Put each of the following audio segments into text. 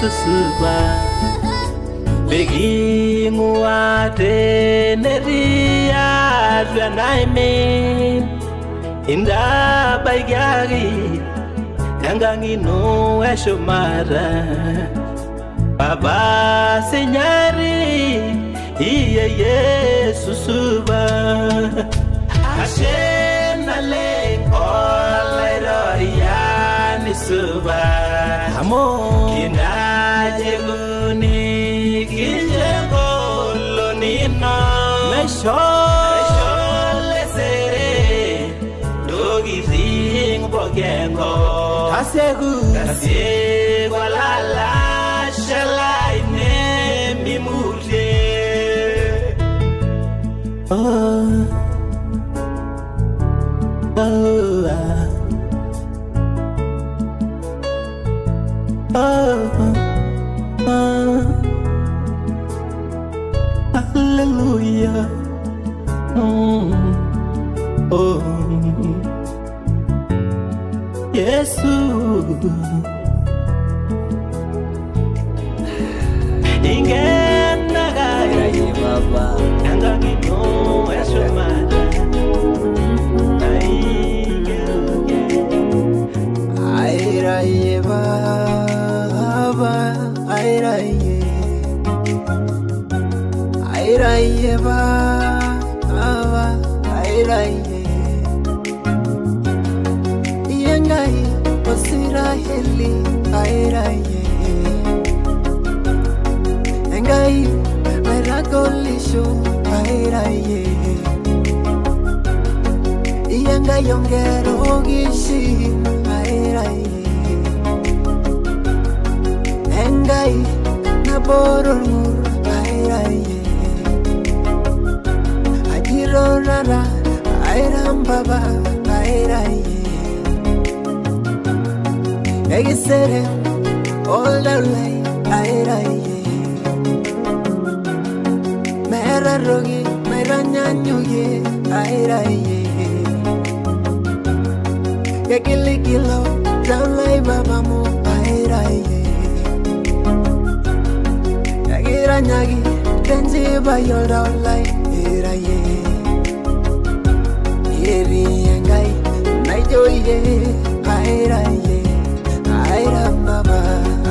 susuba Begi muate neria Dwanaimin Inda baigari Yangangino eshomara Baba senyari Iye susuba Ashena leng olaira suba Amo kinajeguni kijegolonina Mesho lesere Dogi zing bogengo Kasegu lala Shalai ne mimuje Hallelujah. Jesus. Ingen nagai baba, nangangino esomada. Airaye baba, airaye baba, airaye. Yengai Osiraheli, airaye. Yengai Meragolisho, airaye. Yengai Yongero Gishi, airaye. Yengai Naborur, airaye. Ajirorara, airam baba, airaye. Egisere, all the way, airaye. Mera rogi, mera nyanyuye, airaye. Kekilikilo, dalai baba mo, airaye. Yagira nyagi, tenji bayo dalai, airaye. Yeri yengai, naijoye, airaye. Airam baba,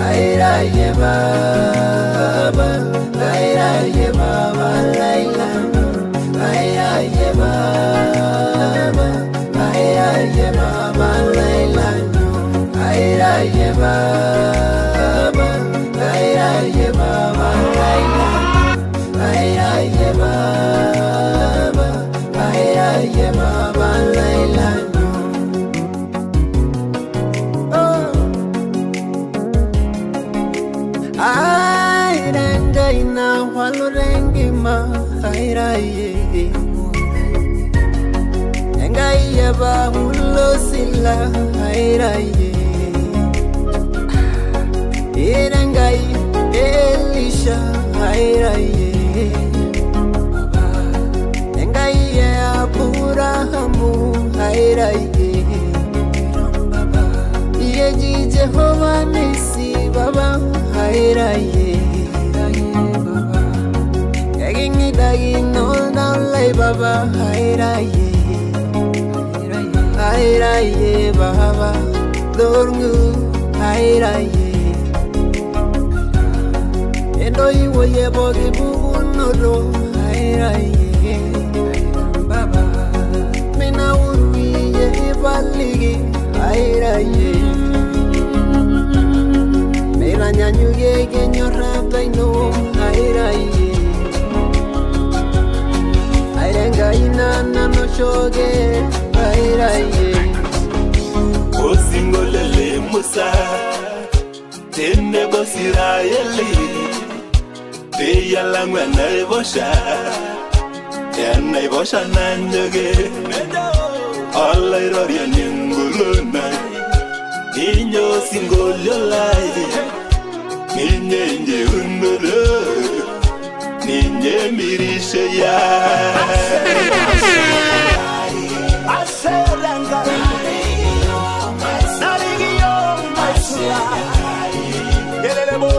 airaye baba, airaye baba, laila, airaye baba, airaye baba, laila, airaye baba, airaye baba, laila, airaye baba, airaye baba, laila. Airaye Engai ba hullo silla airaye Engai Elisha airaye Engai Abrahamu airaye Yeji Jehovah Nisi baba airaye Dagi no dalai baba airaye airaye baba dorngu airaye endo iwoye bogi bugunodo airaye baba mina urwiye baligi airaye mera nyanyuye genyora baino airaye Airengaina no shoge airaye Osingolele Musa Tene bosiraeli Teya langwa naibosha Naibosha nanyoge Alla iroria nyinguluna Inyo singololai Ninyenje undolo Ninye mirishe ya Aseranga Narigiyo Maisura Kelele mo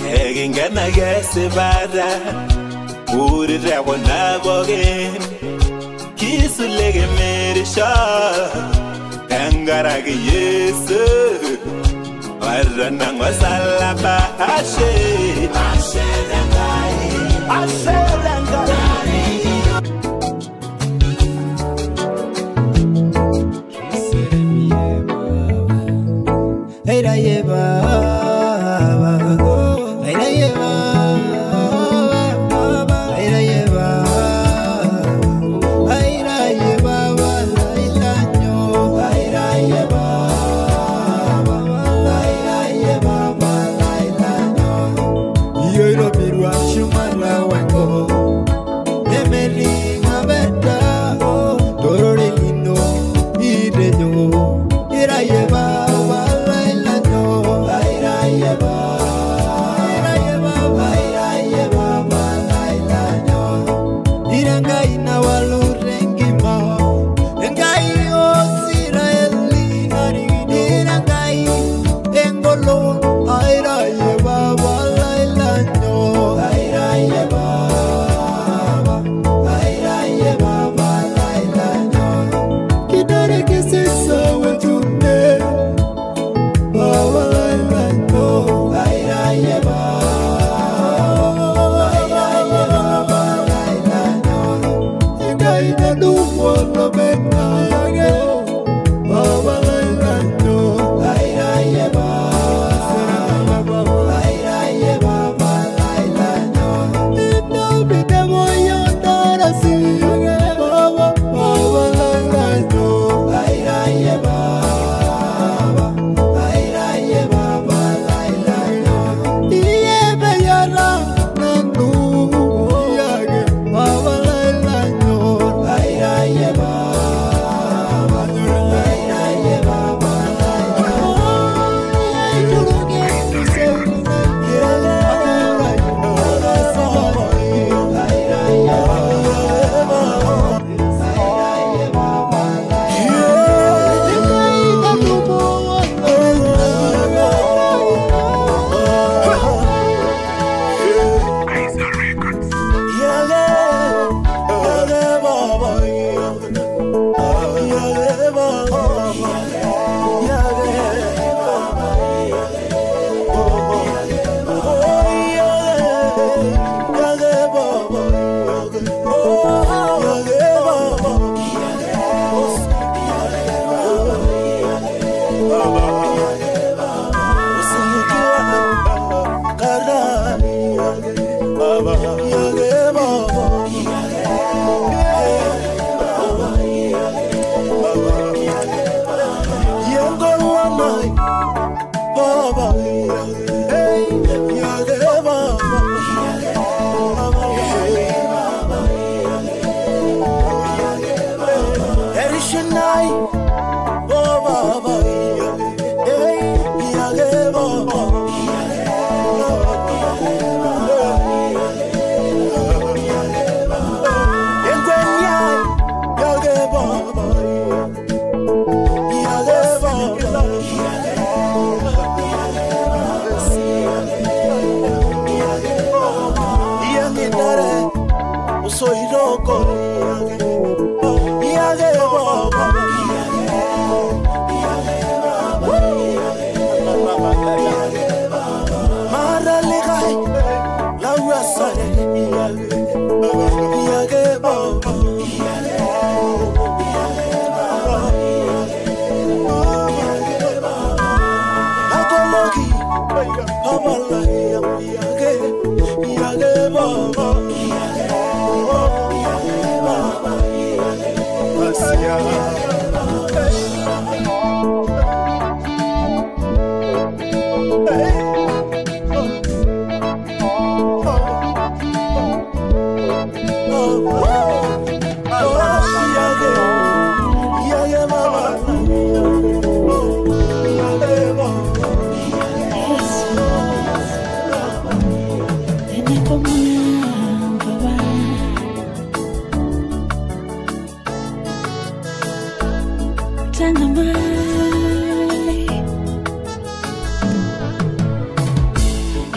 Egingana gesibada Uri rabo nabogen Kisulege merisha Tangarage yesu Warana wasalaba Ashe Ashe dangai Ashe dangai Hey da yeba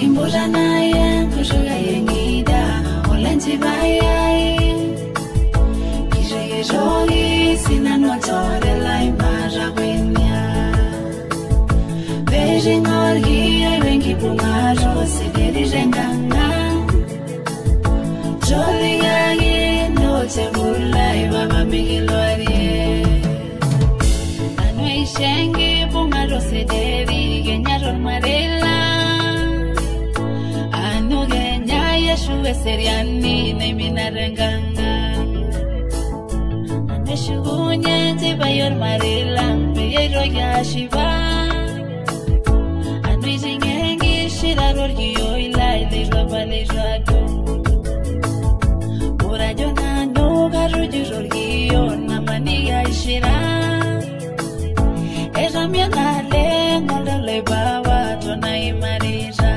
Imburanaye kushuga yengida olenzi bayai Kije jogi sinanotore lai maragwenya Beijing orgi wengi pungaro sederi jenganga Joli yagi no te bulai baba migilorie Anoi shengi pungaro sederi genyaro marela Yeshua seriani na minarenganga Aneshugunye tibayor marilang Beyero yashiva Anuizingengi shiraror giyoilai Leirwaba leirwado Urajona no garujuror giyo Namani yaishira Eramia nale ngolda lebawa Tona imarira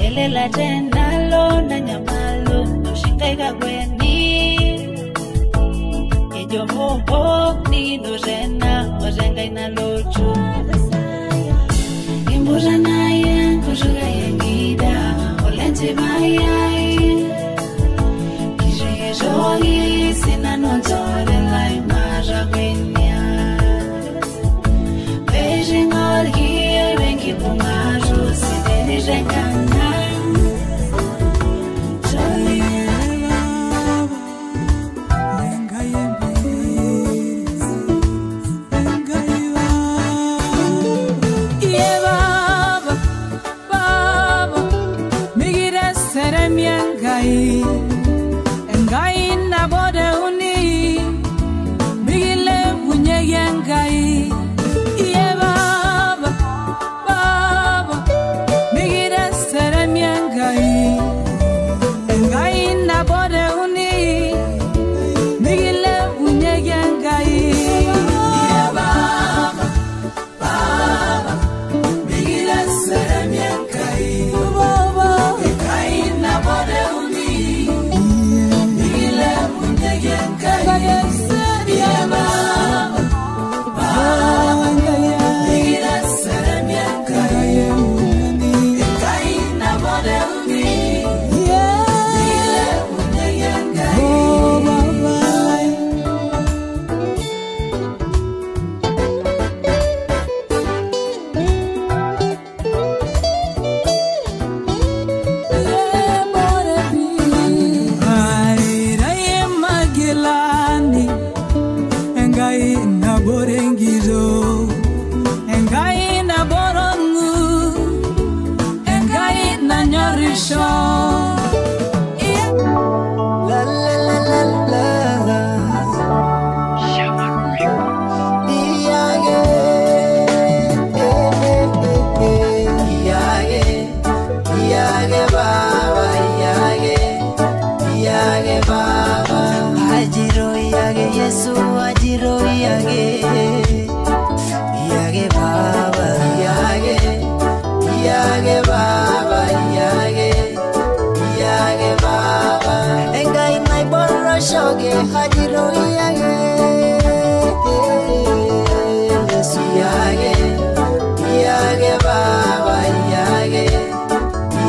Elela tenalo na nyamalo Noshingaika kweni Ejo hoho ni nurena Wazenga inalochu Imburana yen kushuga yengida Olenzi mayai Kije jogi sinanotore lai maragwenya Beijing orgi wengi pungaru sideri jenganga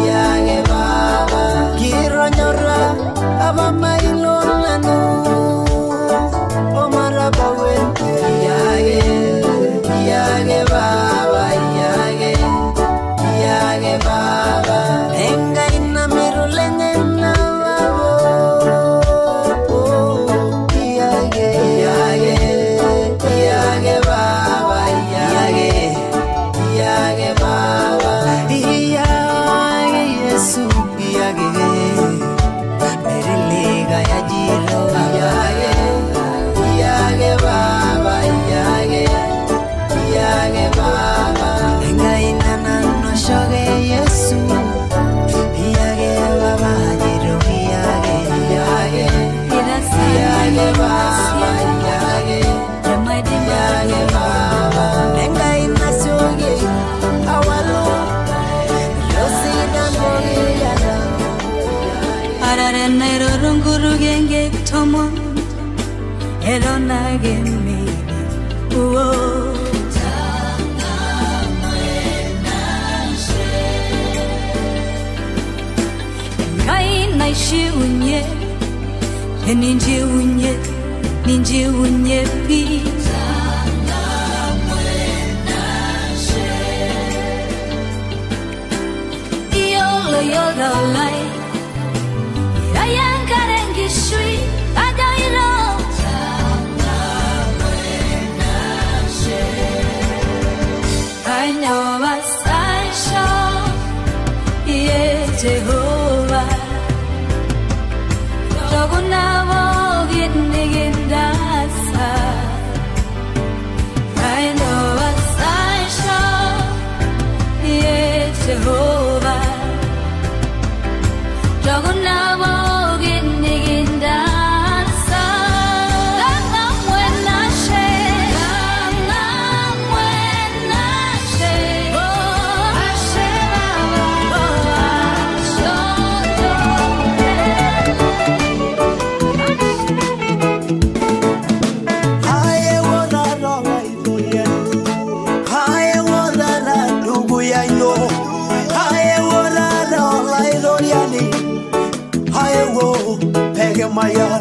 Yage baba Nare nero runguru genge tomon Erona gemi Uo Ngai naishi unye Ninji unye pi Yolo lai Ayang karengi shui Agailo I know my sunshine Yeah, Jehovah Joguna wo gitnigin dasa I know my sunshine Yeah, Jehovah Joguna wo gitnigin dasa Langam when I share Langam when I share Oh, I share Oh, Haye wona rola izoye Haye wona na ndugu yanyo Haye wona rola izoye Haye wo pege maya